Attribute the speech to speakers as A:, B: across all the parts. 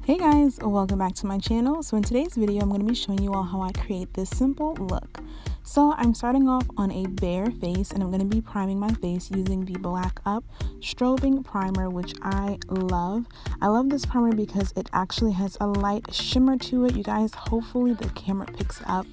A: Hey guys, welcome back to my channel. So in today's video, I'm going to be showing you all how I create this simple look. So I'm starting off on a bare face and I'm going to be priming my face using the Black Up Strobing Primer, which I love. I love this primer because it actually has a light shimmer to it. You guys, hopefully the camera picks up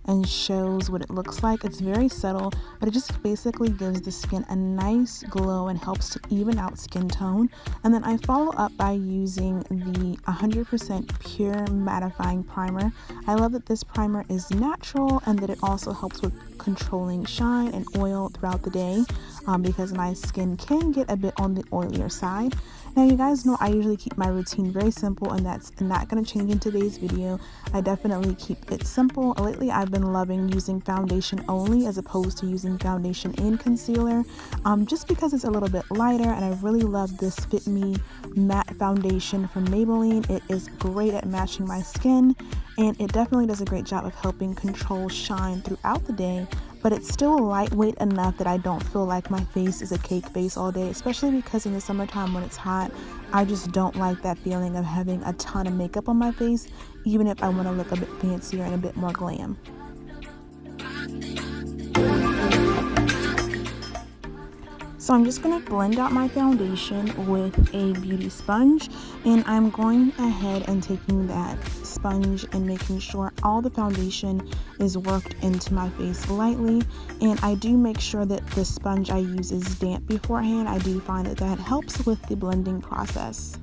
A: and shows what it looks like. It's very subtle, but it just basically gives the skin a nice glow and helps to even out skin tone. And then I follow up by using the 100% pure mattifying primer. I love that this primer is natural and that it also helps with controlling shine and oil throughout the day because my skin can get a bit on the oilier side. Now you guys know I usually keep my routine very simple, and that's not going to change in today's video. I definitely keep it simple. Lately I've been loving using foundation only as opposed to using foundation and concealer, just because it's a little bit lighter, and I really love this Fit Me matte foundation from Maybelline. It is great at matching my skin, and it definitely does a great job of helping control shine throughout the day, but it's still lightweight enough that I don't feel like my face is a cake face all day, especially because in the summertime when it's hot, I just don't like that feeling of having a ton of makeup on my face, even if I want to look a bit fancier and a bit more glam. So I'm just going to blend out my foundation with a beauty sponge, and I'm going ahead and taking that sponge and making sure all the foundation is worked into my face lightly. And I do make sure that the sponge I use is damp beforehand. I do find that that helps with the blending process.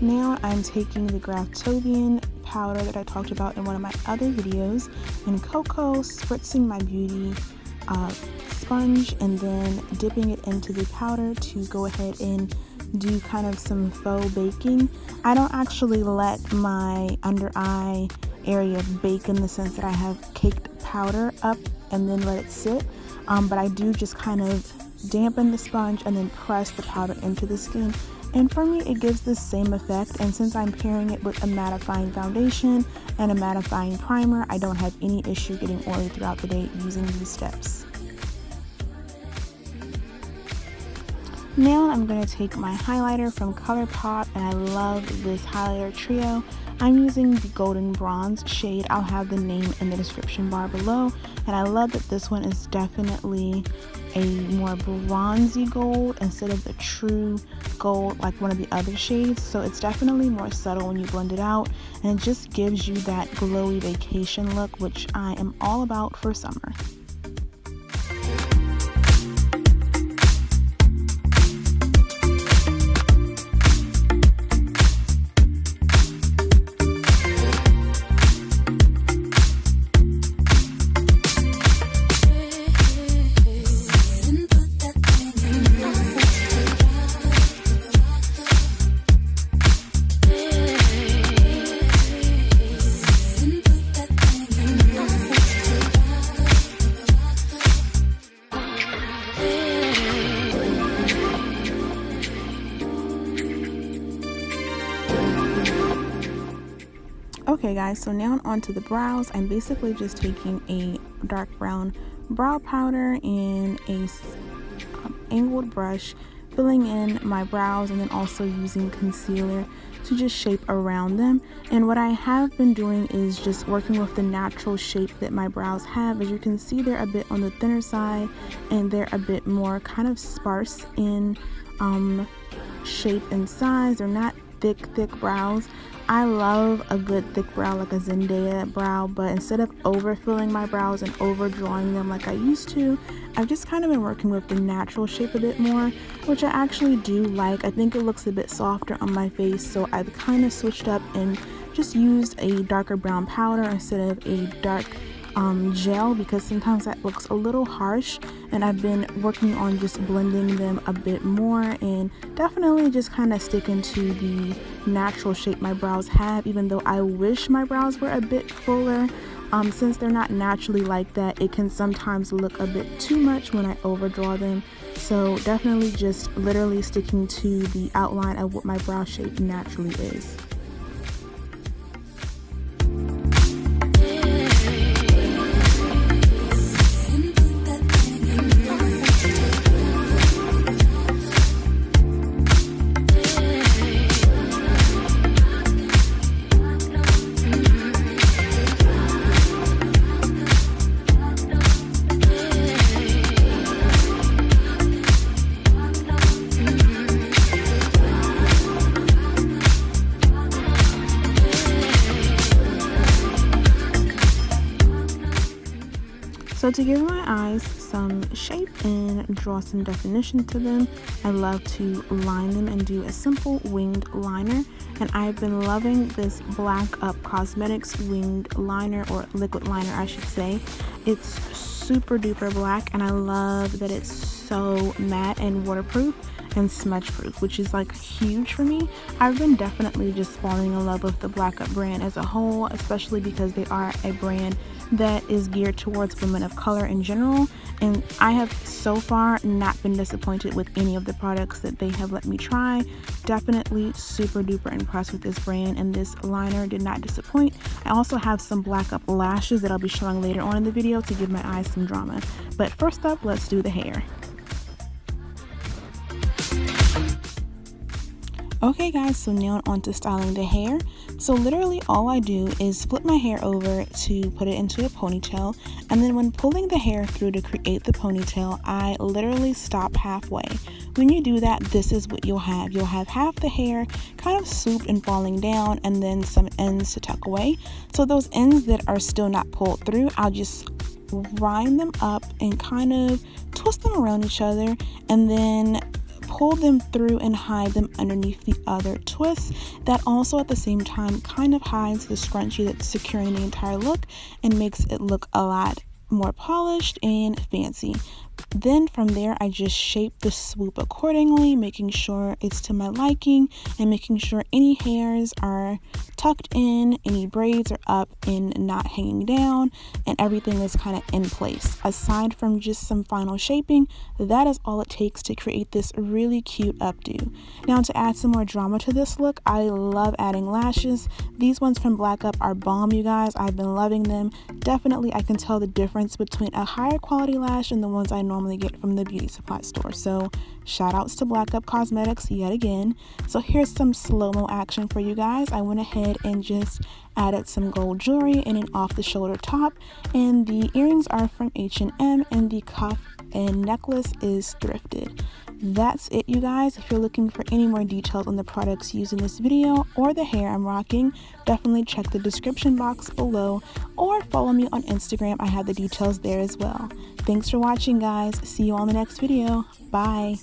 A: Now I'm taking the GRWM powder that I talked about in one of my other videos and cocoa, spritzing my beauty sponge and then dipping it into the powder to go ahead and do kind of some faux baking. I don't actually let my under eye area bake in the sense that I have caked powder up and then let it sit, but I do just kind of dampen the sponge and then press the powder into the skin. And for me, it gives the same effect, and since I'm pairing it with a mattifying foundation and a mattifying primer, I don't have any issue getting oily throughout the day using these steps. Now I'm going to take my highlighter from ColourPop, and I love this highlighter trio. I'm using the golden bronze shade. I'll have the name in the description bar below, and I love that this one is definitely a more bronzy gold instead of the true gold like one of the other shades. So it's definitely more subtle when you blend it out, and it just gives you that glowy vacation look, which I am all about for summer. Okay guys, so now onto the brows. I'm basically just taking a dark brown brow powder and a angled brush, filling in my brows, and then also using concealer to just shape around them. And what I have been doing is just working with the natural shape that my brows have. As you can see, they're a bit on the thinner side and they're a bit more kind of sparse in shape and size. They're not thick brows. I love a good thick brow, like a Zendaya brow, but instead of overfilling my brows and overdrawing them like I used to, I've just kind of been working with the natural shape a bit more, which I actually do like. I think it looks a bit softer on my face, so I've kind of switched up and just used a darker brown powder instead of a dark gel, because sometimes that looks a little harsh, and I've been working on just blending them a bit more and definitely just kind of sticking to the natural shape my brows have, even though I wish my brows were a bit fuller. Since they're not naturally like that, it can sometimes look a bit too much when I overdraw them. So definitely just literally sticking to the outline of what my brow shape naturally is. So to give my eyes some shape and draw some definition to them, I love to line them and do a simple winged liner. And I've been loving this Black Up Cosmetics winged liner, or liquid liner I should say. It's super duper black, and I love that it's so matte and waterproof and smudge proof, which is like huge for me. I've been definitely just falling in love with the Black Up brand as a whole, especially because they are a brand that is geared towards women of color in general, and I have so far not been disappointed with any of the products that they have let me try. Definitely super duper impressed with this brand, and this liner did not disappoint. I also have some Black Up lashes that I'll be showing later on in the video to give my eyes some drama, but first up, let's do the hair. Okay guys, so now on to styling the hair. So literally all I do is flip my hair over to put it into a ponytail, and then when pulling the hair through to create the ponytail, I literally stop halfway. When you do that, this is what you'll have. You'll have half the hair kind of swooped and falling down, and then some ends to tuck away. So those ends that are still not pulled through, I'll just wind them up and kind of twist them around each other, and then pull them through and hide them underneath the other twists. That also at the same time kind of hides the scrunchie that's securing the entire look and makes it look a lot more polished and fancy. Then from there, I just shape the swoop accordingly, making sure it's to my liking and making sure any hairs are tucked in, any braids are up and not hanging down, and everything is kind of in place. Aside from just some final shaping, that is all it takes to create this really cute updo. Now to add some more drama to this look, I love adding lashes. These ones from Black Up are bomb, you guys. I've been loving them. Definitely I can tell the difference between a higher quality lash and the ones I normally get from the beauty supply store. So shout outs to Black Up Cosmetics yet again. So here's some slow-mo action for you guys. I went ahead and just added some gold jewelry and an off the shoulder top, and the earrings are from H&M, and the cuff and necklace is thrifted. That's it, you guys. If you're looking for any more details on the products used in this video or the hair I'm rocking, definitely check the description box below or follow me on Instagram. I have the details there as well. Thanks for watching, guys. See you on the next video. Bye.